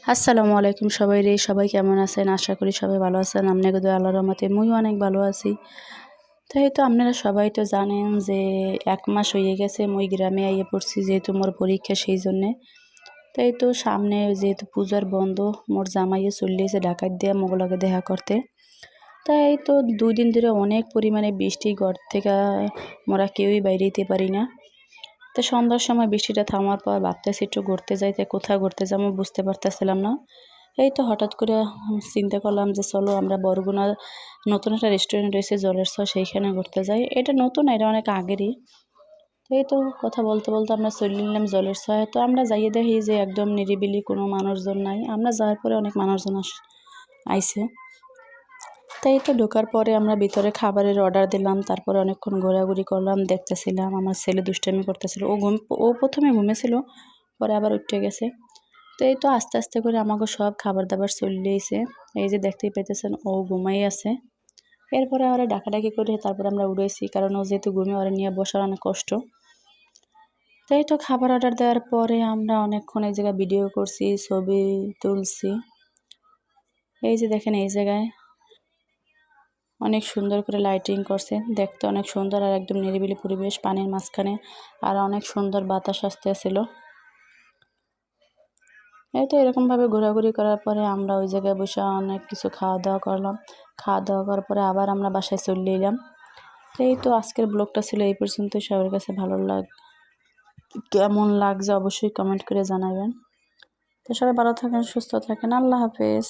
আসসালামু আলাইকুম সবাইরে সবাই কেমন আছেন? আশা করি সবাই ভালো আছেন। আপনাকে দোয়া আল্লাহর রহমতে মুইও অনেক ভালো আছি। তো এই তো আপনারা সবাই তো জানেন যে ১ মাস হয়ে গেছে মুই গ্রামে আইয়া পড়ছি যেহেতু মোর পরীক্ষা সেই জন্যে। তো এই তো সামনে যেহেতু পূজার বন্ধ মোর জামাইও চলে এসে ঢাকায় দিয়া মোর লগে দেখা করতে। তাই এই তো ২ দিন ধরে অনেক পরিমাণে বৃষ্টি ঘর থেকে মোরা কেউই বাইরে যেতে পারি না। তো সন্ধ্যার সময় বৃষ্টিটা থামার পর ভাবতেছি একটু ঘুরতে যাইতে, কোথায় ঘুরতে যাবো বুঝতে পারতেছিলাম না। এই তো হঠাৎ করে চিন্তা করলাম যে চলো আমরা বরগুনা নতুন একটা রেস্টুরেন্ট রয়েছে জলের ছ সেইখানে ঘুরতে যাই। এটা নতুন না, এটা অনেক আগেরই। তো এই তো কথা বলতে বলতে আমরা চলে নিলাম জলের ছয়। তো আমরা যাইয়ে দেখি যে একদম নিরিবিলি, কোনো মানুষজন নাই। আমরা যাওয়ার পরে অনেক মানুষজন আইছে। তাই তো ঢোকার পরে আমরা ভিতরে খাবারের অর্ডার দিলাম, তারপরে অনেকক্ষণ ঘোরাঘুরি করলাম, দেখতেছিলাম। আমার ছেলে দুষ্টামি করতেছিল, ও প্রথমে ঘুমেছিল, পরে আবার উঠে গেছে। তো এই তো আস্তে আস্তে করে আমাকে সব খাবার দাবার চলে এসে, এই যে দেখতেই পেতেছেন ও ঘুমাই আছে। এরপরে ওরা ডাকাডাকি করে তারপরে আমরা উড়েছি, কারণ ও যেহেতু ঘুমিয়ে ওরা নিয়ে বসার অনেক কষ্ট। তো এই তো খাবার অর্ডার দেওয়ার পরে আমরা অনেকক্ষণ এই জায়গায় ভিডিও করছি, ছবি তুলছি। এই যে দেখেন এই জায়গায় অনেক সুন্দর করে লাইটিং করছে, দেখতে অনেক সুন্দর আর একদম নিরিবিলি পরিবেশ, পানির মাঝখানে আর অনেক সুন্দর বাতাস আসতেছিল। এই তো এরকমভাবে ঘোরাঘুরি করার পরে আমরা ওই জায়গায় বসে অনেক কিছু খাওয়া দাওয়া করলাম। খাওয়া দাওয়া করার পরে আবার আমরা বাসায় চলে এলাম। তো এই তো আজকের ব্লগটা ছিল এই পর্যন্ত। সবার কাছে কেমন লাগছে অবশ্যই কমেন্ট করে জানাবেন। তো সবাই ভালো থাকেন, সুস্থ থাকেন। আল্লাহ হাফেজ।